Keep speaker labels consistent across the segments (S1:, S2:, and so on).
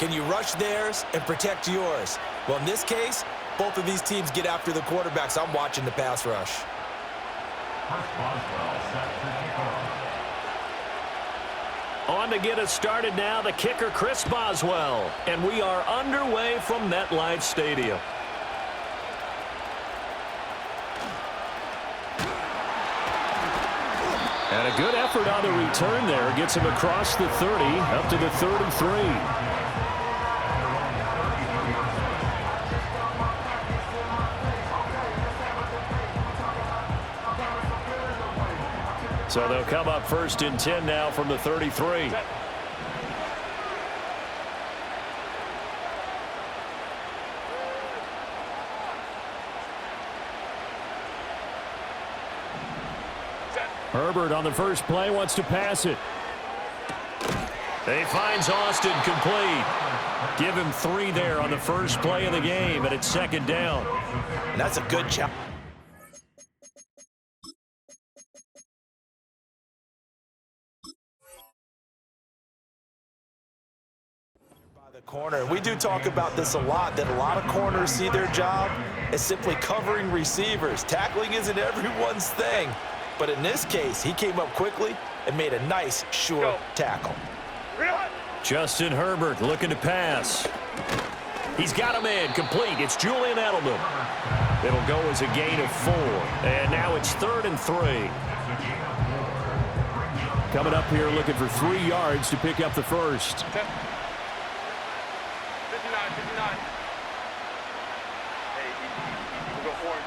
S1: Can you rush theirs and protect yours? Well, in this case, both of these teams get after the quarterbacks. I'm watching the pass rush.
S2: On to get us started now, the kicker, Chris Boswell. And we are underway from MetLife Stadium. And a good effort on the return there. Gets him across the 30, up to the 33. So they'll come up 1st and 10 now from the 33. Herbert on the first play wants to pass it. He finds Austin complete. Give him 3 there on the first play of the game, and it's 2nd down.
S1: And that's a good challenge. Corner. We do talk about this a lot, that a lot of corners see their job as simply covering receivers. Tackling isn't everyone's thing, but in this case, he came up quickly and made a nice, sure tackle.
S2: Justin Herbert looking to pass. He's got him in, complete. It's Julian Edelman. It'll go as a gain of 4, and now it's 3rd and 3. Coming up here looking for 3 yards to pick up the first.
S3: 59. Hey, we go orange.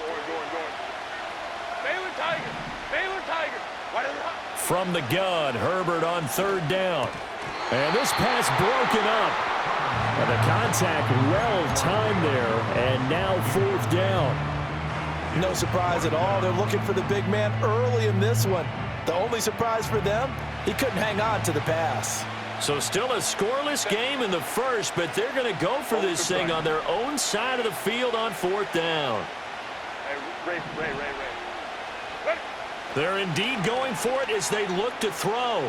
S3: Baylor Tiger.
S2: From the gun, Herbert on 3rd down. And this pass broken up. And the contact well timed there, and now 4th down.
S1: No surprise at all. They're looking for the big man early in this one. The only surprise for them, he couldn't hang on to the pass.
S2: So still a scoreless game in the first, but they're going to go for this thing on their own side of the field on 4th down.
S3: Ray.
S2: They're indeed going for it as they look to throw.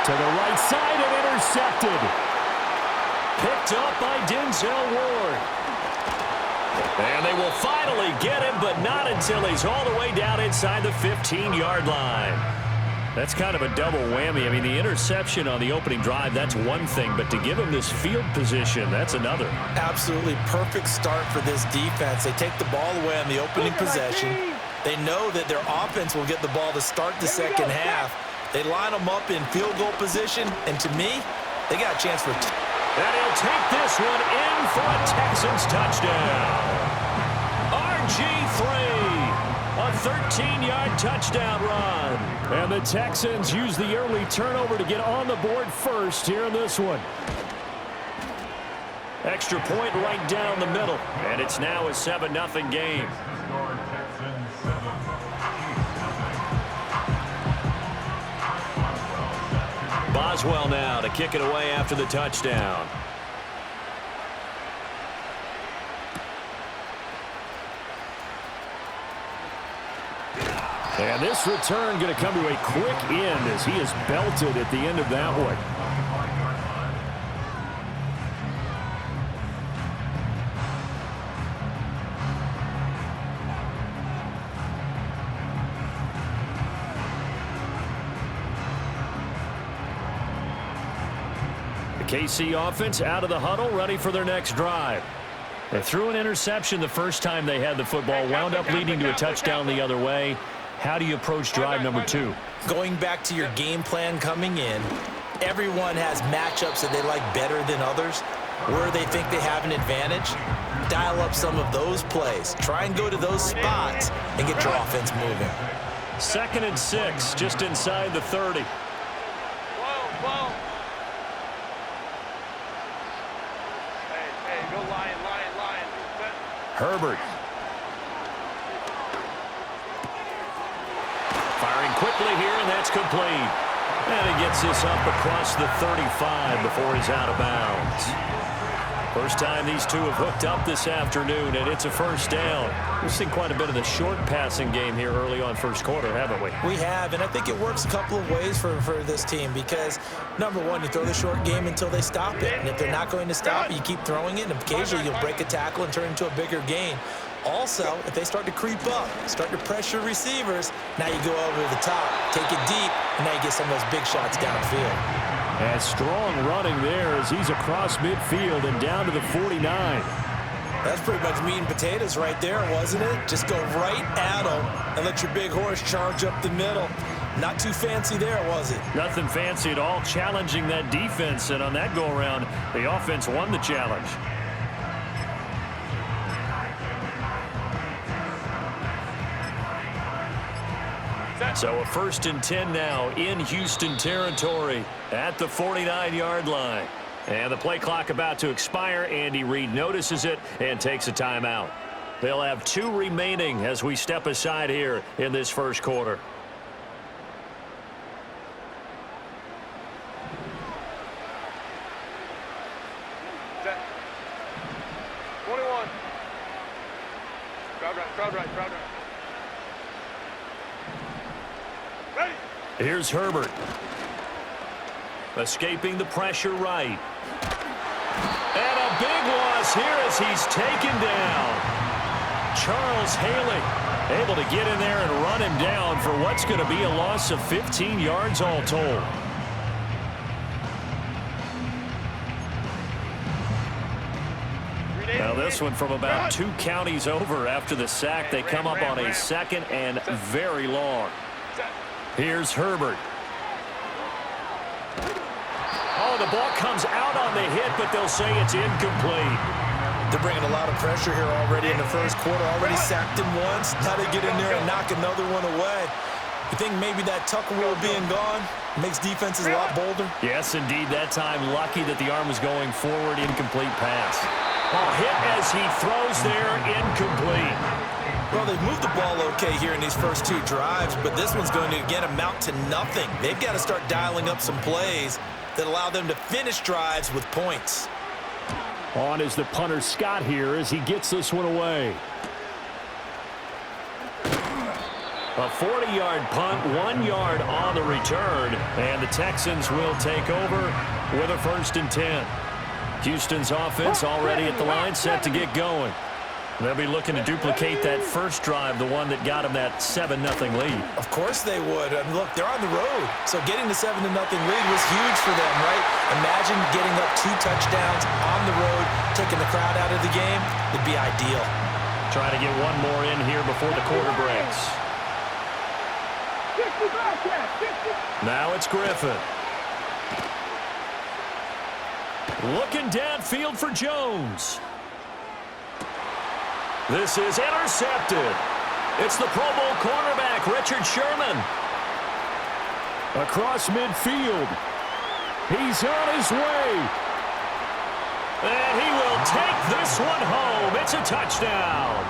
S2: To the right side and intercepted. Picked up by Denzel Ward. And they will finally get him, but not until he's all the way down inside the 15-yard line. That's kind of a double whammy. I mean, the interception on the opening drive, that's one thing, but to give him this field position, that's another.
S1: Absolutely perfect start for this defense. They take the ball away on the opening possession. They know that their offense will get the ball to start the second half. They line them up in field goal position, and to me, they got a chance for
S2: and he'll take this one in for a Texans touchdown. RG3. A 13-yard touchdown run. And the Texans use the early turnover to get on the board first here in this one. Extra point right down the middle. And it's now a 7-0 game. Boswell now to kick it away after the touchdown. And this return going to come to a quick end as he is belted at the end of that one. The KC offense out of the huddle, ready for their next drive. They threw an interception the first time they had the football, wound up leading to a touchdown the other way. How do you approach drive number 2?
S1: Going back to your game plan coming in, everyone has matchups that they like better than others. Where they think they have an advantage, dial up some of those plays. Try and go to those spots and get your offense moving.
S2: 2nd and 6, just inside the 30.
S3: Whoa. Hey, go Lion.
S2: Herbert. Firing quickly here, and that's complete. And he gets this up across the 35 before he's out of bounds. First time these two have hooked up this afternoon, and it's a first down. We've seen quite a bit of the short passing game here early on first quarter, haven't we?
S1: We have, and I think it works a couple of ways for this team because, number one, you throw the short game until they stop it. And if they're not going to stop it, you keep throwing it, and occasionally you'll break a tackle and turn it into a bigger gain. Also, if they start to creep up, start to pressure receivers, now you go over the top, take it deep, and now you get some of those big shots downfield.
S2: And strong running there as he's across midfield and down to the 49.
S1: That's pretty much meat and potatoes right there, wasn't it? Just go right at them and let your big horse charge up the middle. Not too fancy there, was it?
S2: Nothing fancy at all, challenging that defense. And on that go-around, the offense won the challenge. So a 1st and 10 now in Houston territory at the 49-yard line. And the play clock about to expire. Andy Reid notices it and takes a timeout. They'll have 2 remaining as we step aside here in this first quarter.
S3: Set. 21. Crowd right, crowd right, crowd right. Ready.
S2: Here's Herbert. Escaping the pressure right. And a big loss here as he's taken down. Charles Haley able to get in there and run him down for what's going to be a loss of 15 yards all told. Now this one from about 2 counties over after the sack. They come up on a 2nd and very long. Here's Herbert. Oh, the ball comes out on the hit, but they'll say it's incomplete.
S1: They're bringing a lot of pressure here already in the first quarter. Already sacked him once. Now they get in there and knock another one away. You think maybe that Tucker rule being gone makes defenses a lot bolder?
S2: Yes, indeed. That time, lucky that the arm was going forward. Incomplete pass. Oh, hit as he throws there. Incomplete.
S1: Well, they've moved the ball okay here in these first 2 drives, but this one's going to, again, amount to nothing. They've got to start dialing up some plays that allow them to finish drives with points.
S2: On is the punter Scott here as he gets this one away. A 40-yard punt, 1 yard on the return, and the Texans will take over with a 1st and 10. Houston's offense already at the line, set to get going. They'll be looking to duplicate that first drive, the one that got them that 7-0 lead.
S1: Of course they would. I mean, look, they're on the road, so getting the 7-0 lead was huge for them, right? Imagine getting up 2 touchdowns on the road, taking the crowd out of the game. It'd be ideal.
S2: Trying to get one more in here before the quarter breaks. Now it's Griffin. Looking downfield for Jones. This is intercepted. It's the Pro Bowl cornerback, Richard Sherman. Across midfield. He's on his way. And he will take this one home. It's a touchdown.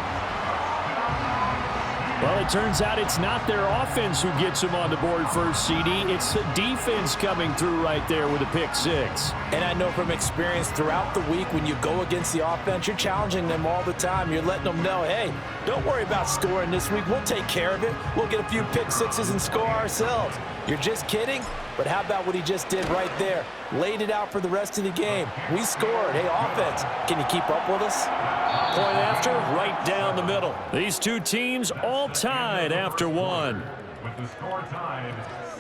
S2: Well, it turns out it's not their offense who gets them on the board first, CD. It's the defense coming through right there with a pick 6.
S1: And I know from experience throughout the week when you go against the offense, you're challenging them all the time. You're letting them know, hey, don't worry about scoring this week. We'll take care of it. We'll get a few pick 6s and score ourselves. You're just kidding? But how about what he just did right there? Laid it out for the rest of the game. We scored. Hey, offense, can you keep up with us?
S2: Point after, right down the middle. These 2 teams all tied after 1.
S4: With the score tied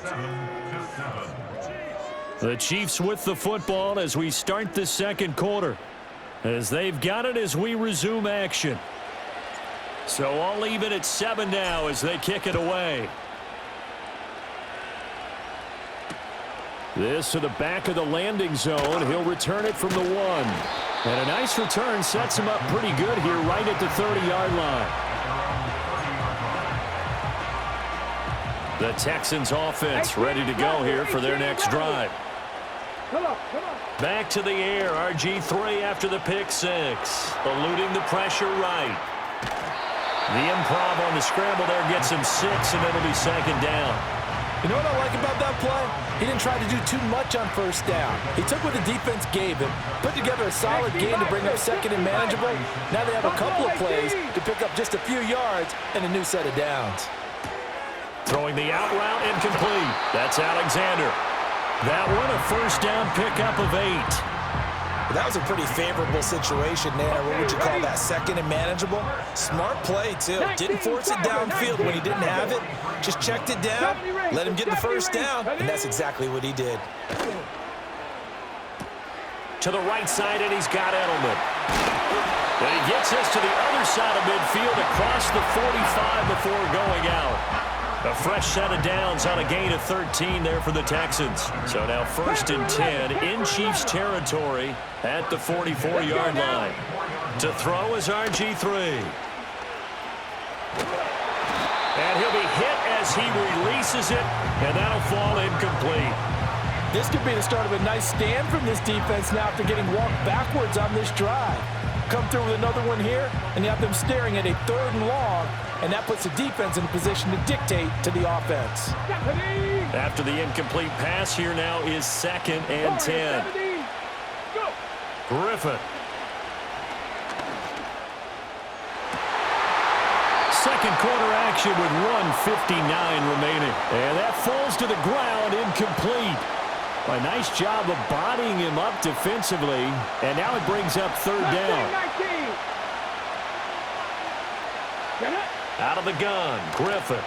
S4: 7-7.
S2: The Chiefs with the football as we start the second quarter. As they've got it as we resume action. So I'll leave it at 7 now as they kick it away. This to the back of the landing zone. He'll return it from the 1. And a nice return sets him up pretty good here right at the 30-yard line. The Texans offense ready to go here for their next drive. Back to the air. RG3 after the pick 6. Eluding the pressure right. The improv on the scramble there gets him 6, and it'll be 2nd down.
S1: You know what I like about that play? He didn't try to do too much on first down. He took what the defense gave him, put together a solid game to bring up second and manageable. Now they have a couple of plays to pick up just a few yards and a new set of downs.
S2: Throwing the out route incomplete. That's Alexander. That one a first down pickup of 8.
S1: That was a pretty favorable situation there. What would you call that? Second and manageable? Smart play, too. Didn't force it downfield when he didn't have it. Just checked it down, let him get the first down, and that's exactly what he did.
S2: To the right side, and he's got Edelman. And he gets us to the other side of midfield across the 45 before going out. A fresh set of downs on a gain of 13 there for the Texans. So now 1st and 10 in Chiefs territory at the 44-yard line. To throw is RG3. And he'll be hit as he releases it, and that'll fall incomplete.
S1: This could be the start of a nice stand from this defense now after getting walked backwards on this drive. Come through with another one here, and you have them staring at a 3rd and long, and that puts the defense in a position to dictate to the offense.
S2: After the incomplete pass, here now is 2nd and 10. Griffin. Second quarter action with 1:59 remaining. And that falls to the ground, incomplete. A nice job of bodying him up defensively, and now it brings up 3rd down. Out of the gun, Griffin.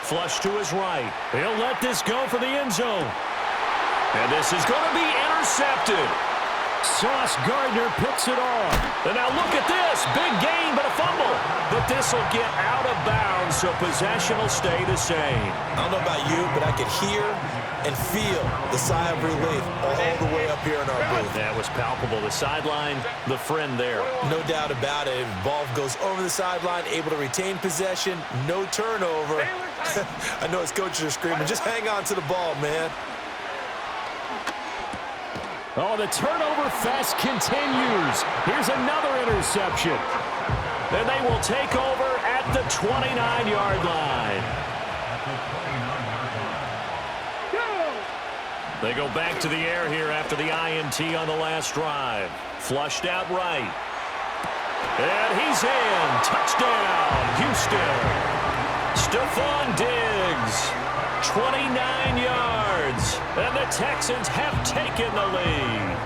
S2: Flush to his right. He'll let this go for the end zone. And this is going to be intercepted. Sauce Gardner picks it off. And now look at this. Big gain, but a fumble. But this will get out of bounds, so possession will stay the same.
S1: I don't know about you, but I could hear and feel the sigh of relief all the way up here in our booth.
S2: That was palpable. The sideline, the friend there.
S1: No doubt about it. Ball goes over the sideline, able to retain possession, no turnover. I know his coaches are screaming, just hang on to the ball, man.
S2: Oh, the turnover fest continues. Here's another interception. And they will take over at the 29-yard line. They go back to the air here after the INT on the last drive. Flushed out right. And he's in. Touchdown, Houston. Stephon Diggs. 29 yards. And the Texans have taken the lead.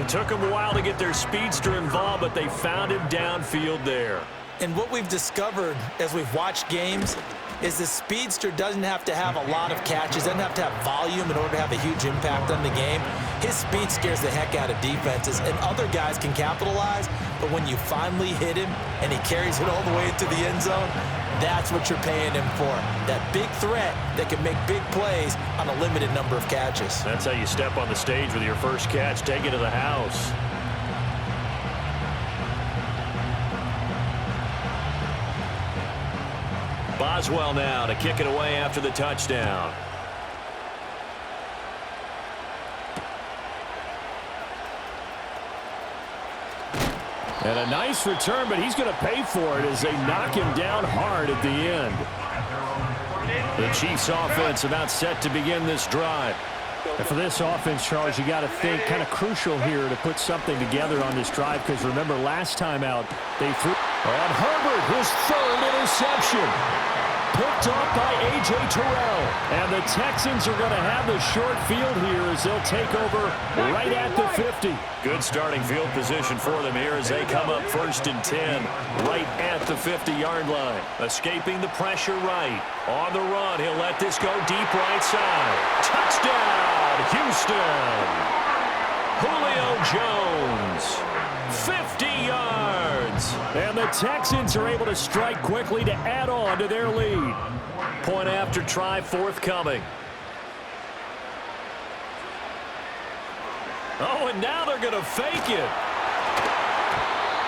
S2: It took them a while to get their speedster involved, but they found him downfield there.
S1: And what we've discovered as we've watched games is the speedster doesn't have to have a lot of catches, doesn't have to have volume in order to have a huge impact on the game. His speed scares the heck out of defenses, and other guys can capitalize, but when you finally hit him and he carries it all the way into the end zone, that's what you're paying him for. That big threat that can make big plays on a limited number of catches.
S2: That's how you step on the stage with your first catch, take it to the house. Boswell now to kick it away after the touchdown. And a nice return, but he's going to pay for it as they knock him down hard at the end. The Chiefs offense about set to begin this drive.
S5: And for this offense, Charles, you got to think kind of crucial here to put something together on this drive, because remember last time out they threw
S2: on Herbert, his 3rd interception. Picked off by A.J. Terrell. And the Texans are going to have the short field here as they'll take over right at the 50. Good starting field position for them here as they come up 1st and 10 right at the 50-yard line. Escaping the pressure right. On the run, he'll let this go deep right side. Touchdown, Houston. Julio Jones. 50 yards. And the Texans are able to strike quickly to add on to their lead. Point after try forthcoming. Oh, and now they're going to fake it.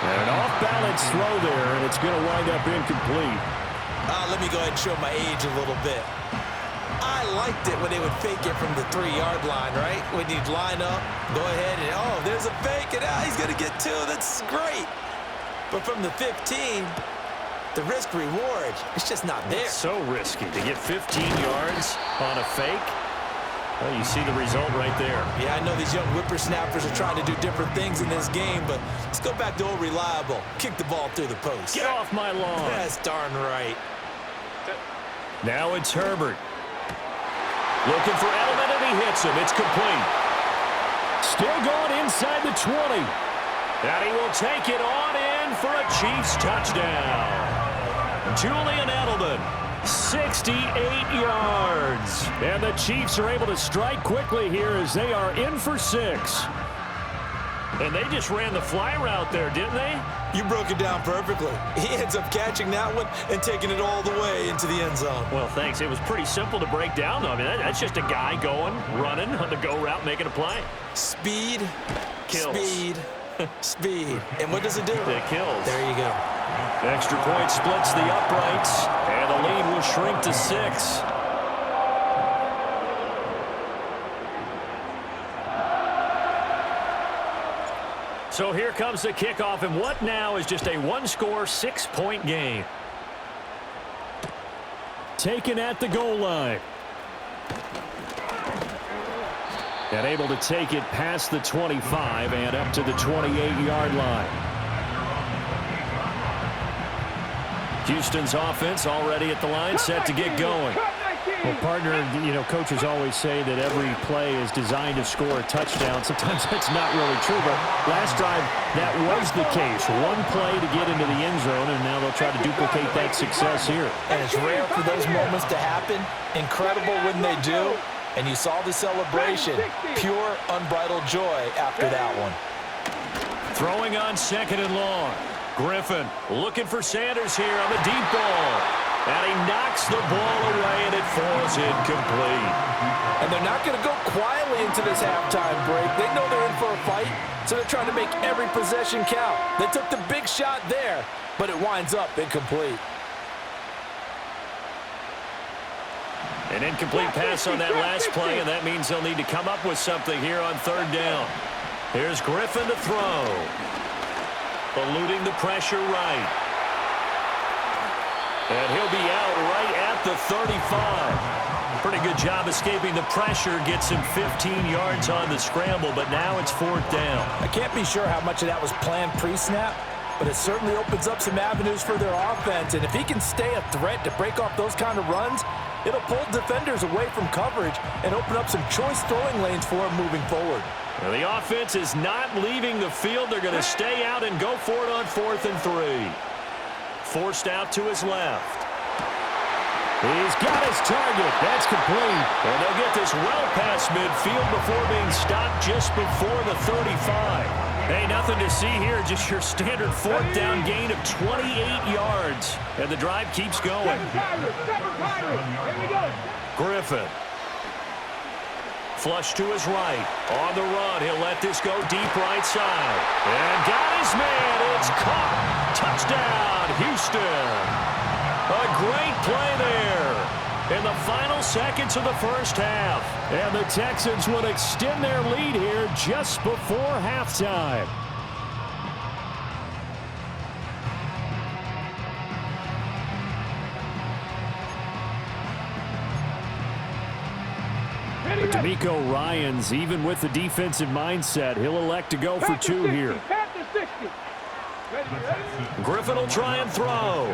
S5: And an off-balance throw there, and it's going to wind up incomplete.
S1: Let me go ahead and show my age a little bit. I liked it when they would fake it from the 3-yard line, right? When you'd line up, go ahead and, oh, there's a fake, and he's going to get 2. That's great. But from the 15, the risk reward, it's just not there.
S2: It's so risky to get 15 yards on a fake. Well, you see the result right there.
S1: Yeah, I know these young whippersnappers are trying to do different things in this game, but let's go back to old reliable. Kick the ball through the post.
S2: Get off my lawn.
S1: That's darn right.
S2: Now it's Herbert. Looking for Edelman, and he hits him. It's complete. Still going inside the 20. And he will take it on in for a Chiefs touchdown. Julian Edelman, 68 yards. And the Chiefs are able to strike quickly here as they are in for 6. And they just ran the fly route there, didn't they?
S1: You broke it down perfectly. He ends up catching that one and taking it all the way into the end zone.
S2: Well, thanks. It was pretty simple to break down, though. I mean, that's just a guy going, running on the go route, making a play.
S1: Speed,
S2: Kills.
S1: speed, speed. And what does it do?
S2: It kills.
S1: There you go.
S2: Extra point splits the uprights, and the lead will shrink to 6. So here comes the kickoff, and what now is just a one-score, 6-point game. Taken at the goal line. And able to take it past the 25 and up to the 28-yard line. Houston's offense already at the line, set to get going.
S5: Well, partner, you know, coaches always say that every play is designed to score a touchdown. Sometimes that's not really true, but last drive, that was the case. One play to get into the end zone, and now they'll try to duplicate that success here.
S1: And it's rare for those moments to happen. Incredible when they do. And you saw the celebration. Pure, unbridled joy after that one.
S2: Throwing on 2nd and long. Griffin looking for Sanders here on the deep ball. And he knocks the ball away, and it falls incomplete.
S1: And they're not going to go quietly into this halftime break. They know they're in for a fight, so they're trying to make every possession count. They took the big shot there, but it winds up incomplete.
S2: An incomplete pass on that last play, and that means they'll need to come up with something here on 3rd down. Here's Griffin to throw. Eluding the pressure right. And he'll be out right at the 35. Pretty good job escaping the pressure. Gets him 15 yards on the scramble, but now it's 4th down.
S1: I can't be sure how much of that was planned pre-snap, but it certainly opens up some avenues for their offense. And if he can stay a threat to break off those kind of runs, it'll pull defenders away from coverage and open up some choice throwing lanes for him moving forward.
S2: Well, the offense is not leaving the field. They're going to stay out and go for it on 4th and 3. Forced out to his left. He's got his target. That's complete. And they'll get this well past midfield before being stopped just before the 35. Hey, nothing to see here. Just your standard 4th down gain of 28 yards. And the drive keeps going. Griffin. Flush to his right. On the run. He'll let this go deep right side. And got his man. It's caught. Touchdown, Houston. A great play there in the final seconds of the first half. And the Texans will extend their lead here just before halftime. But D'Amico Ryans, even with the defensive mindset, he'll elect to go for 2 here. Griffin will try and throw.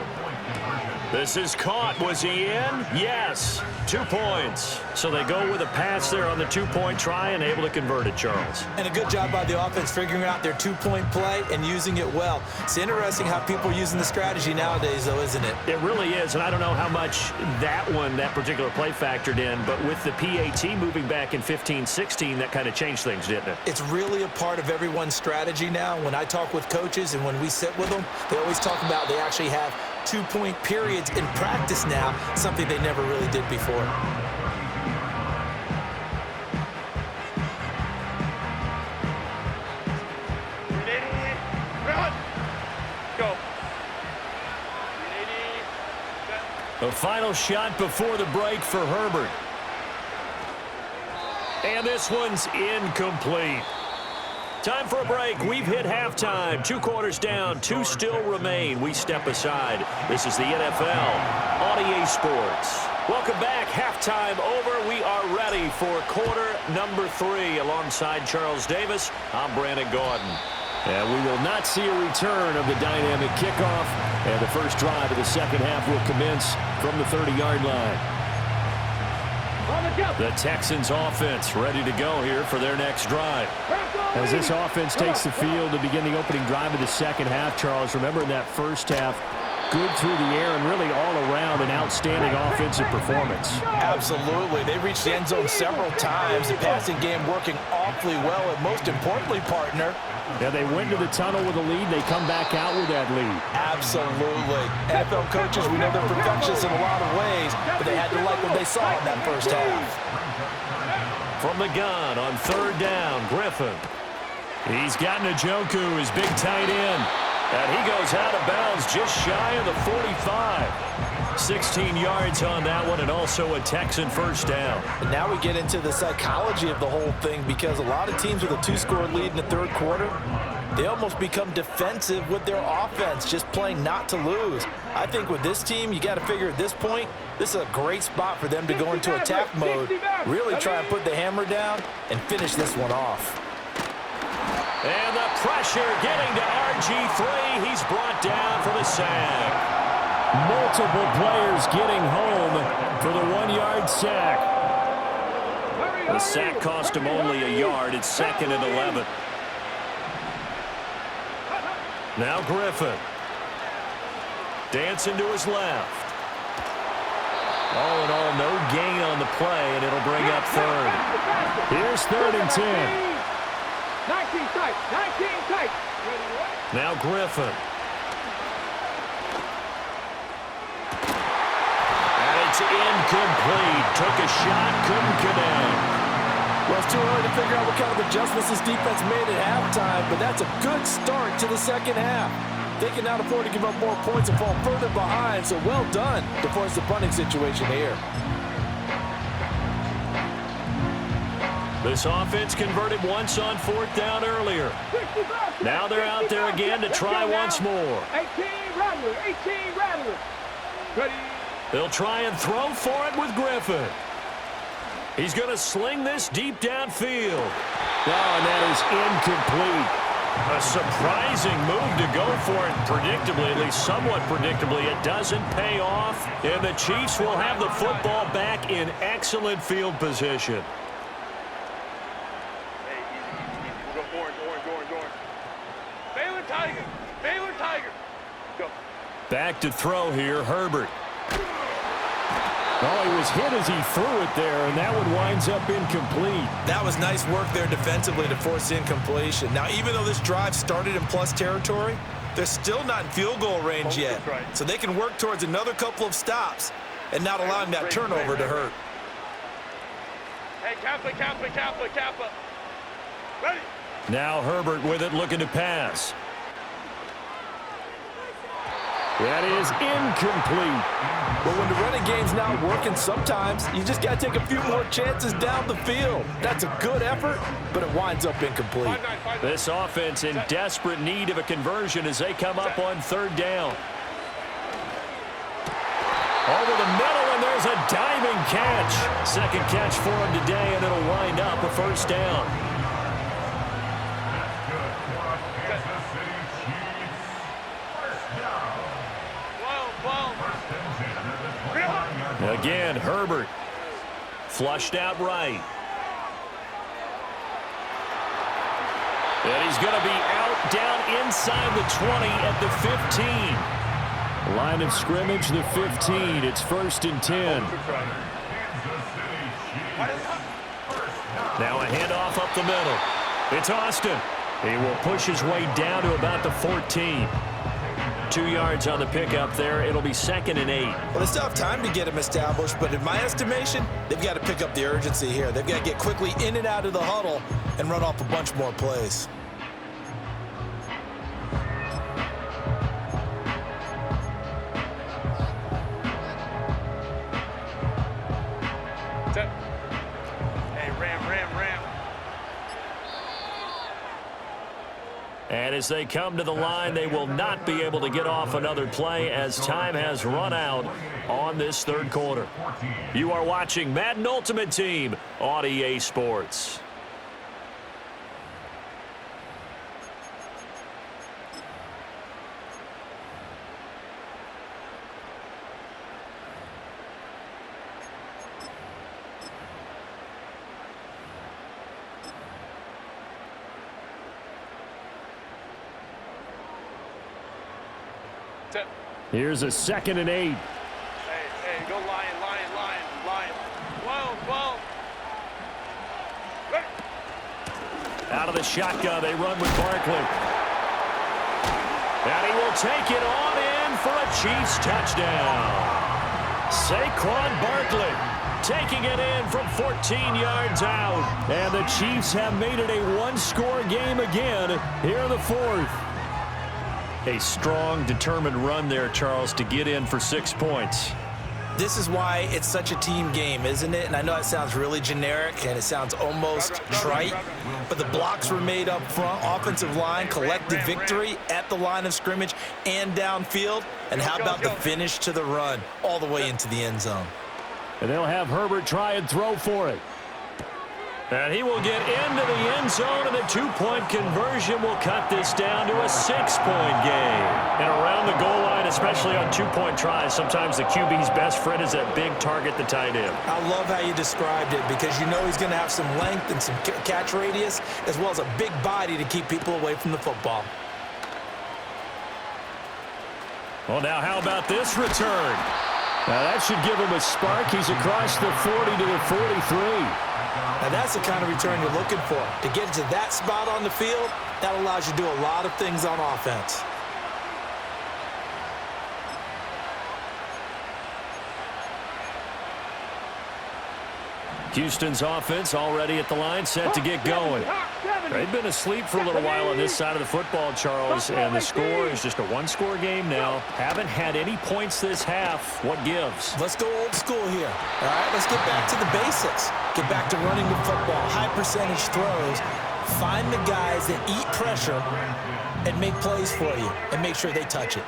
S2: This is caught. Was he in? Yes. 2 points. So they go with a pass there on the 2-point try and able to convert it, Charles.
S1: And a good job by the offense figuring out their 2-point play and using it well. It's interesting how people are using the strategy nowadays, though, isn't it?
S2: It really is, and I don't know how much that particular play factored in, but with the PAT moving back in 15-16, that kind of changed things, didn't it?
S1: It's really a part of everyone's strategy now. When I talk with coaches and when we sit with them, they always talk about they actually have 2-point periods in practice now, something they never really did before.
S2: The final shot before the break for Herbert. And this one's incomplete. Time for a break. We've hit halftime. 2 quarters down. 2 still remain. We step aside. This is the NFL on EA Sports. Welcome back. Halftime over. We are ready for quarter number 3. Alongside Charles Davis, I'm Brandon Gordon.
S5: And we will not see a return of the dynamic kickoff. And the first drive of the second half will commence from the 30-yard line. The Texans offense ready to go here for their next drive. As this offense takes the field to begin the opening drive of the second half, Charles, remember in that first half, good through the air and really all around an outstanding offensive performance.
S1: Absolutely. They reached the end zone several times. The passing game working awfully well. And most importantly, partner,
S5: yeah, they went to the tunnel with a lead. They come back out with that lead.
S1: Absolutely. NFL coaches, we know they're perfectionists in a lot of ways, but they had to like what they saw in that first half.
S2: From the gun on 3rd down, Griffin. He's got Njoku, his big tight end. And he goes out of bounds just shy of the 45. 16 yards on that one, and also a Texan first down.
S1: And now we get into the psychology of the whole thing, because a lot of teams with a 2-score lead in the third quarter, they almost become defensive with their offense, just playing not to lose. I think with this team, you got to figure at this point, this is a great spot for them to go into attack mode, really try and put the hammer down and finish this one off.
S2: And the pressure getting to RG3. He's brought down for the sack.
S5: Multiple players getting home for the 1-yard sack.
S2: The sack cost him only a yard. It's 2nd and 11. Now Griffin. Dancing to his left. All in all, no gain on the play, and it'll bring up 3rd.
S5: Here's 3rd and 10.
S3: 19 tight, 19 tight.
S2: Now Griffin. And it's incomplete. Took a shot, couldn't connect.
S1: Well, it's too early to figure out what kind of adjustments this defense made at halftime, but that's a good start to the second half. They can now afford to give up more points and fall further behind, so well done to force the punting situation here.
S2: This offense converted once on 4th down earlier. Now they're out there again to try once more.
S3: 18 Rattler, 18 Rattler. Ready.
S2: They'll try and throw for it with Griffin. He's going to sling this deep downfield.
S5: Oh, and that is incomplete.
S2: A surprising move to go for it predictably, at least somewhat predictably. It doesn't pay off, and the Chiefs will have the football back in excellent field position.
S3: Baylor Tiger. Go.
S2: Back to throw here, Herbert.
S5: Oh, he was hit as he threw it there, and that one winds up incomplete.
S1: That was nice work there defensively to force incompletion. Now, even though this drive started in plus territory, they're still not in field goal range yet. So they can work towards another couple of stops and not allowing that turnover to hurt.
S3: Hey, Kappa. Ready.
S2: Now Herbert with it, looking to pass.
S5: That is incomplete.
S1: But when the running game's not working, sometimes you just got to take a few more chances down the field. That's a good effort, but it winds up incomplete.
S2: This offense in desperate need of a conversion as they come up on 3rd down. Over the middle, and there's a diving catch. 2nd catch for him today, and it'll wind up a 1st down. Again, Herbert flushed out right. And he's going to be out down inside the 20 at the 15.
S5: Line of scrimmage, the 15. It's 1st and 10.
S2: Now a handoff up the middle. It's Austin. He will push his way down to about the 14. 2 yards on the pickup there. It'll be 2nd and 8.
S1: Well, they still have time to get him established, but in my estimation, they've got to pick up the urgency here. They've got to get quickly in and out of the huddle and run off a bunch more plays.
S3: Hey, Ram.
S2: And as they come to the line, they will not be able to get off another play as time has run out on this third quarter. You are watching Madden Ultimate Team on EA Sports.
S5: Here's a 2nd and 8.
S3: Hey, go Lion. 12.
S2: Out of the shotgun, they run with Barkley. And he will take it on in for a Chiefs touchdown. Saquon Barkley taking it in from 14 yards out. And the Chiefs have made it a one-score game again here in the fourth. A strong, determined run there, Charles, to get in for 6 points.
S1: This is why it's such a team game, isn't it? And I know it sounds really generic and it sounds almost trite, but the blocks were made up front, offensive line, collective victory at the line of scrimmage and downfield. And how about the finish to the run all the way into the end zone?
S5: And they'll have Herbert try and throw for it.
S2: And he will get into the end zone, and the two-point conversion will cut this down to a 6-point game. And around the goal line, especially on two-point tries, sometimes the QB's best friend is that big target, the tight end.
S1: I love how you described it because you know he's going to have some length and some catch radius as well as a big body to keep people away from the football.
S2: Well, now how about this return?
S5: Now that should give him a spark. He's across the 40 to the 43.
S1: Now that's the kind of return you're looking for. To get to that spot on the field, that allows you to do a lot of things on offense.
S2: Houston's offense already at the line, set to get going. They've been asleep for a little while on this side of the football, Charles, and the score is just a one-score game now. Haven't had any points this half. What gives?
S1: Let's go old school here. All right, let's get back to the basics. Get back to running the football, high percentage throws. Find the guys that eat pressure and make plays for you and make sure they touch it.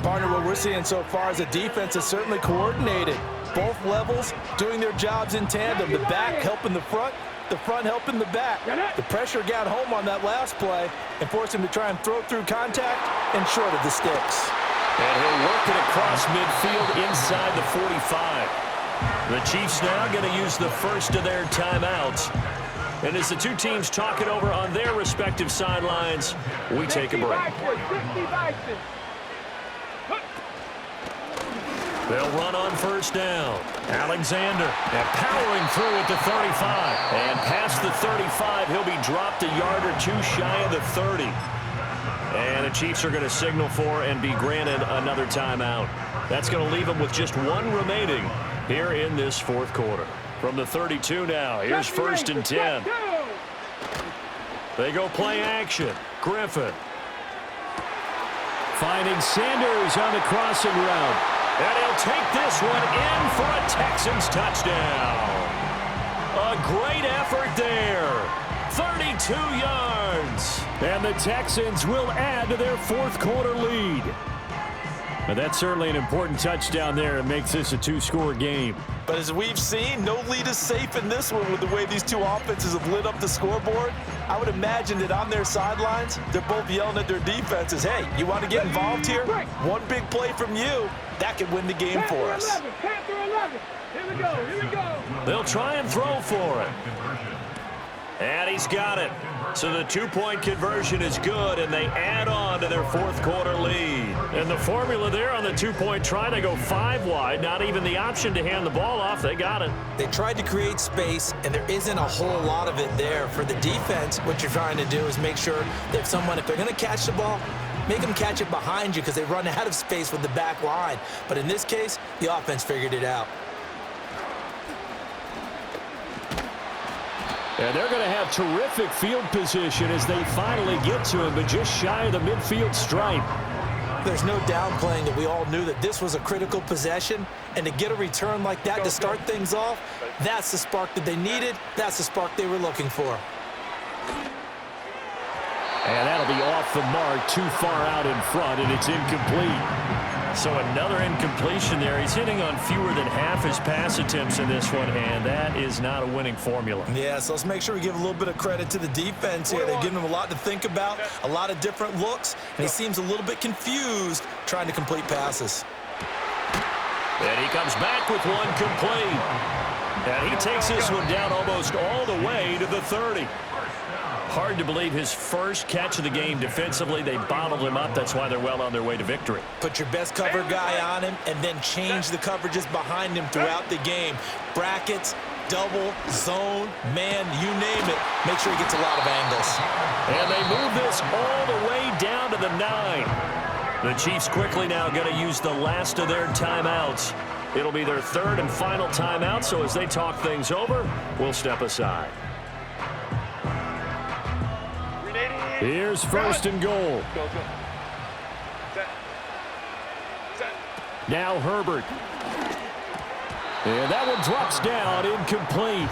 S1: Partner, what we're seeing so far is a defense that's certainly coordinated. Both levels doing their jobs in tandem. The back helping the front helping the back. The pressure got home on that last play and forced him to try and throw through contact and short of the sticks.
S2: And he'll work it across midfield inside the 45. The Chiefs now going to use the first of their timeouts. And as the two teams talk it over on their respective sidelines, we take a break. They'll run on first down. Alexander and powering through at the 35. And past the 35, he'll be dropped a yard or two shy of the 30. And the Chiefs are going to signal for and be granted another timeout. That's going to leave them with just one remaining here in this fourth quarter. From the 32 now, here's 1st and 10. They go play action. Griffin.
S5: Finding Sanders on the crossing route.
S2: And he'll take this one in for a Texans touchdown. A great effort there. 32 yards.
S5: And the Texans will add to their fourth quarter lead. But that's certainly an important touchdown there. It makes this a two-score game.
S1: But as we've seen, no lead is safe in this one with the way these two offenses have lit up the scoreboard. I would imagine that on their sidelines, they're both yelling at their defenses, hey, you want to get involved here? One big play from you, that could win the game for us.
S3: Here we go.
S2: They'll try and throw for it. And he's got it. So the two-point conversion is good, and they add on to their fourth quarter lead. And the formula there on the two-point try, they go 5 wide. Not even the option to hand the ball off. They got it.
S1: They tried to create space, and there isn't a whole lot of it there. For the defense, what you're trying to do is make sure that if they're going to catch the ball, make them catch it behind you because they run out of space with the back line. But in this case, the offense figured it out.
S5: And they're going to have terrific field position as they finally get to him, but just shy of the midfield stripe.
S1: There's no downplaying that we all knew that this was a critical possession, and to get a return like that to start things off, that's the spark that they needed. That's the spark they were looking for.
S5: And that'll be off the mark, too far out in front, and it's incomplete.
S2: So another incompletion there. He's hitting on fewer than half his pass attempts in this one, and that is not a winning formula.
S1: Yeah, so let's make sure we give a little bit of credit to the defense here. They've given him a lot to think about, a lot of different looks, and he seems a little bit confused trying to complete passes.
S2: And he comes back with one complete. And he takes this one down almost all the way to the 30. Hard to believe his first catch of the game defensively. They bottled him up. That's why they're well on their way to victory.
S1: Put your best cover guy on him and then change the coverages behind him throughout the game. Brackets, double, zone, man, you name it. Make sure he gets a lot of angles.
S2: And they move this all the way down to the 9. The Chiefs quickly now going to use the last of their timeouts. It'll be their third and final timeout, so as they talk things over, we'll step aside.
S5: Here's first and goal.
S3: Go. Set.
S5: Now Herbert. And that one drops down, incomplete.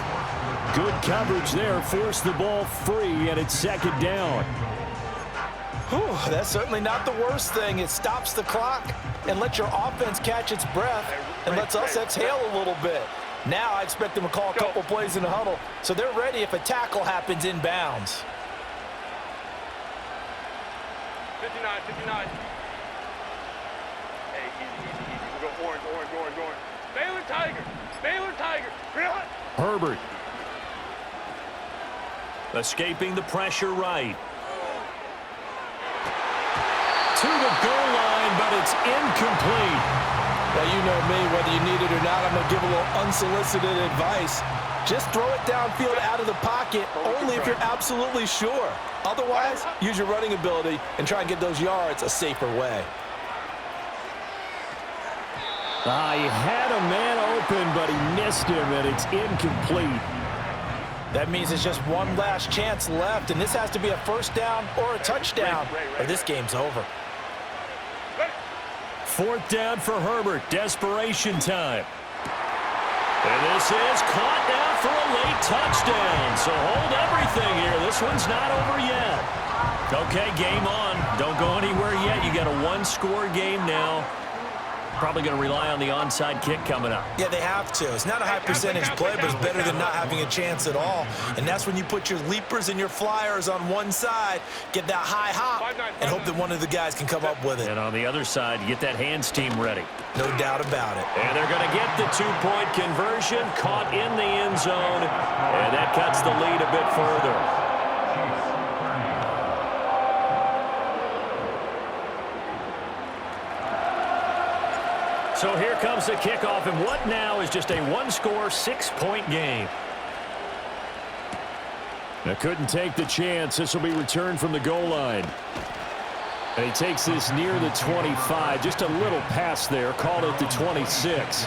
S5: Good coverage there, forced the ball free, and it's second down.
S1: Whew, that's certainly not the worst thing. It stops the clock and lets your offense catch its breath and lets us exhale a little bit. Now I expect them to call a couple plays in the huddle, so they're ready if a tackle happens inbounds.
S3: 59. Hey, easy. We'll go orange. Baylor Tiger.
S5: Herbert.
S2: Escaping the pressure right. To the goal line, but it's incomplete.
S1: Now, you know me, whether you need it or not, I'm going to give a little unsolicited advice. Just throw it downfield out of the pocket, only if you're absolutely sure. Otherwise, use your running ability and try and get those yards a safer way.
S5: He had a man open, but he missed him, and it's incomplete.
S1: That means it's just one last chance left, and this has to be a first down or a touchdown, or this game's over.
S2: Fourth down for Herbert. Desperation time. And this is caught now for a late touchdown. So hold everything here. This one's not over yet. Okay, game on. Don't go anywhere yet. You got a one-score game now. Probably going to rely on the onside kick coming up.
S1: Yeah, they have to. It's not a high percentage play, but it's better than not having a chance at all. And that's when you put your leapers and your flyers on one side, get that high hop, and hope that one of the guys can come up with it.
S2: And on the other side, get that hands team ready.
S1: No doubt about it.
S2: And they're going to get the two-point conversion, caught in the end zone, and that cuts the lead a bit further. So here comes the kickoff, and what now is just a one-score, 6-point game.
S5: Now couldn't take the chance. This will be returned from the goal line. And he takes this near the 25. Just a little pass there. Called it the 26.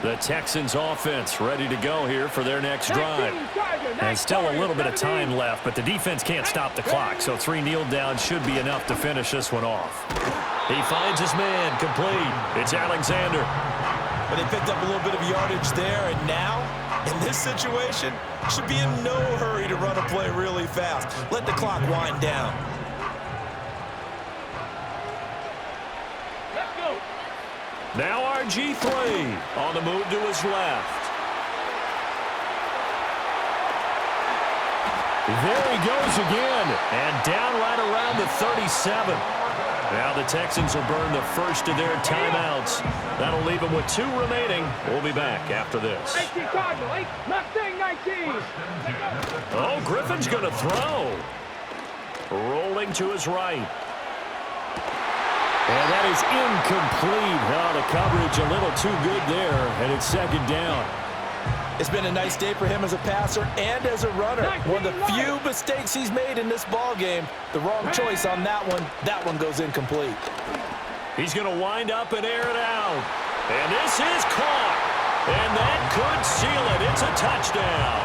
S5: The Texans offense ready to go here for their next drive. And still a little bit of time left, but the defense can't stop the clock, so 3 kneel downs should be enough to finish this one off.
S2: He finds his man, complete. It's Alexander.
S1: But they picked up a little bit of yardage there, and now, in this situation, should be in no hurry to run a play really fast. Let the clock wind down.
S2: Now RG3 on the move to his left.
S5: There he goes again.
S2: And down right around the 37. Now the Texans will burn the first of their timeouts. That'll leave them with 2 remaining. We'll be back after this.
S3: 19 Cardinal, Mustang 19.
S2: Oh, Griffin's going to throw. Rolling to his right.
S5: And that is incomplete. Oh, the coverage a little too good there, and it's second down.
S1: It's been a nice day for him as a passer and as a runner. One of the few mistakes he's made in this ball game. The wrong choice on that one. That one goes incomplete.
S2: He's going to wind up and air it out. And this is caught. And that could seal it. It's a touchdown.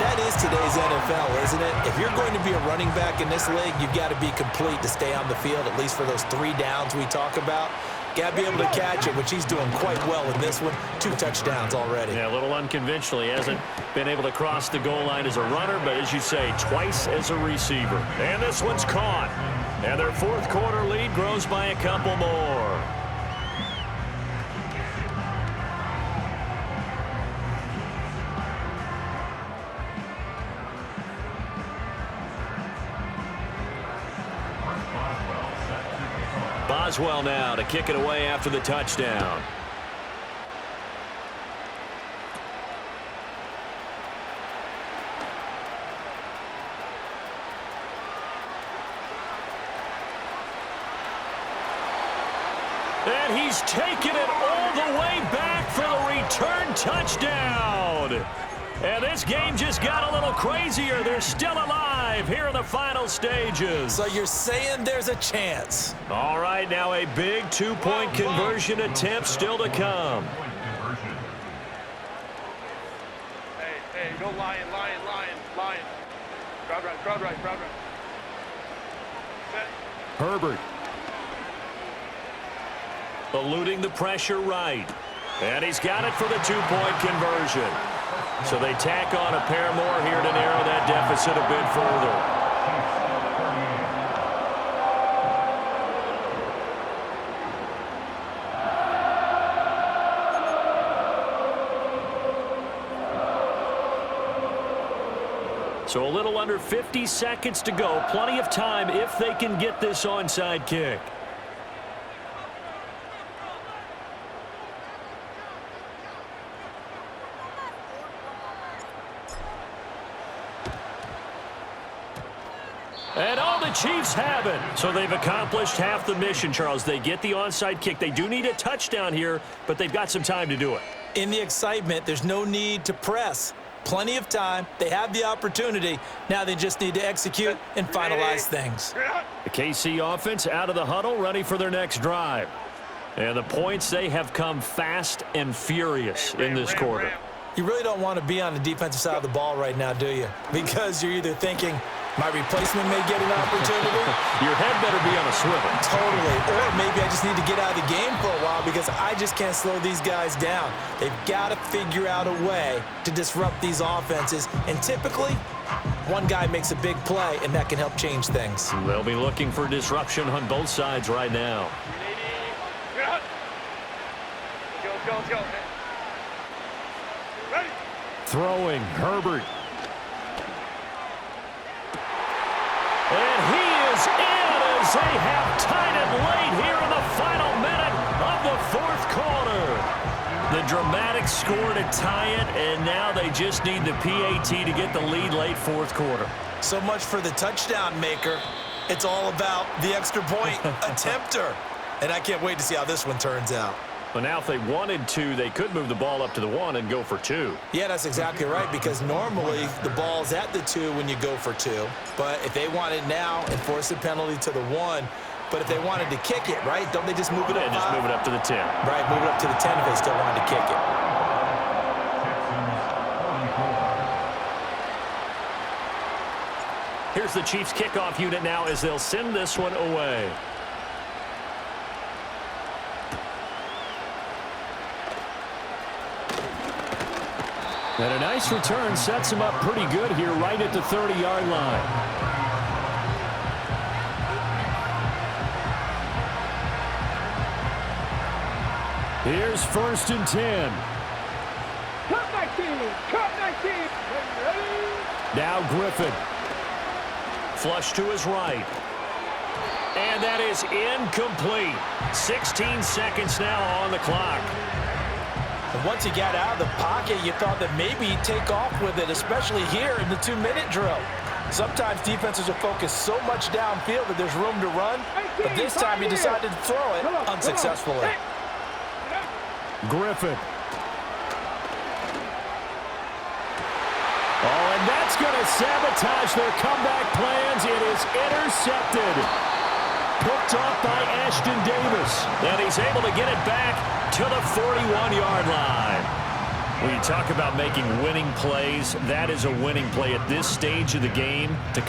S1: That is today's NFL, isn't it? If you're going to be a running back in this league, you've got to be complete to stay on the field, at least for those 3 downs we talk about. Got to be able to catch it, which he's doing quite well in this one. 2 touchdowns already.
S2: Yeah, a little unconventional. He hasn't been able to cross the goal line as a runner, but as you say, twice as a receiver. And this one's caught. And their fourth quarter lead grows by a couple more. Boswell now to kick it away after the touchdown. And he's taken it all the way back for the return touchdown. And this game just got a little crazier. They're still alive here in the final stages.
S1: So you're saying there's a chance.
S2: All right, now a big 2-point conversion attempt still to come.
S3: Hey, go lion. Crowd right. Set.
S2: Herbert. Eluding the pressure right. And he's got it for the 2-point conversion. So they tack on a pair more here to narrow that deficit a bit further. So a little under 50 seconds to go. Plenty of time if they can get this onside kick. And all the Chiefs have it. So they've accomplished half the mission, Charles. They get the onside kick. They do need a touchdown here, but they've got some time to do it.
S1: In the excitement, there's no need to press. Plenty of time. They have the opportunity. Now they just need to execute and finalize things.
S2: The KC offense out of the huddle, ready for their next drive. And the points, they have come fast and furious in this quarter.
S1: You really don't want to be on the defensive side of the ball right now, do you? Because you're either thinking, my replacement may get an opportunity.
S2: Your head better be on a swivel.
S1: Totally. Or maybe I just need to get out of the game for a while because I just can't slow these guys down. They've got to figure out a way to disrupt these offenses. And typically, one guy makes a big play, and that can help change things.
S2: They'll be looking for disruption on both sides right now.
S3: Let's go. Ready?
S2: Throwing, Herbert. And he is in as they have tied it late here in the final minute of the fourth quarter. The dramatic score to tie it, and now they just need the PAT to get the lead late fourth quarter.
S1: So much for the touchdown maker. It's all about the extra point attempter. And I can't wait to see how this one turns out.
S2: But now if they wanted to, they could move the ball up to the 1 and go for 2.
S1: Yeah, that's exactly right, because normally the ball's at the 2 when you go for 2. But if they want it now and force a penalty to the 1, but if they wanted to kick it, right, don't they just move it up?
S2: Yeah, just move it up to the 10.
S1: Right, move it up to the 10 if they still wanted to kick it.
S2: Here's the Chiefs kickoff unit now as they'll send this one away. And a nice return sets him up pretty good here right at the 30-yard line. Here's 1st and 10.
S3: Cut 19.
S2: Now Griffin. Flush to his right. And that is incomplete. 16 seconds now on the clock.
S1: And once he got out of the pocket, you thought that maybe he'd take off with it, especially here in the 2-minute drill. Sometimes defenses are focused so much downfield that there's room to run, but this time he decided to throw it unsuccessfully.
S2: Griffin. Oh, and that's going to sabotage their comeback plans. It is intercepted. Picked off by Ashton Davis. And he's able to get it back to the 41-yard line. When you talk about making winning plays, that is a winning play at this stage of the game. To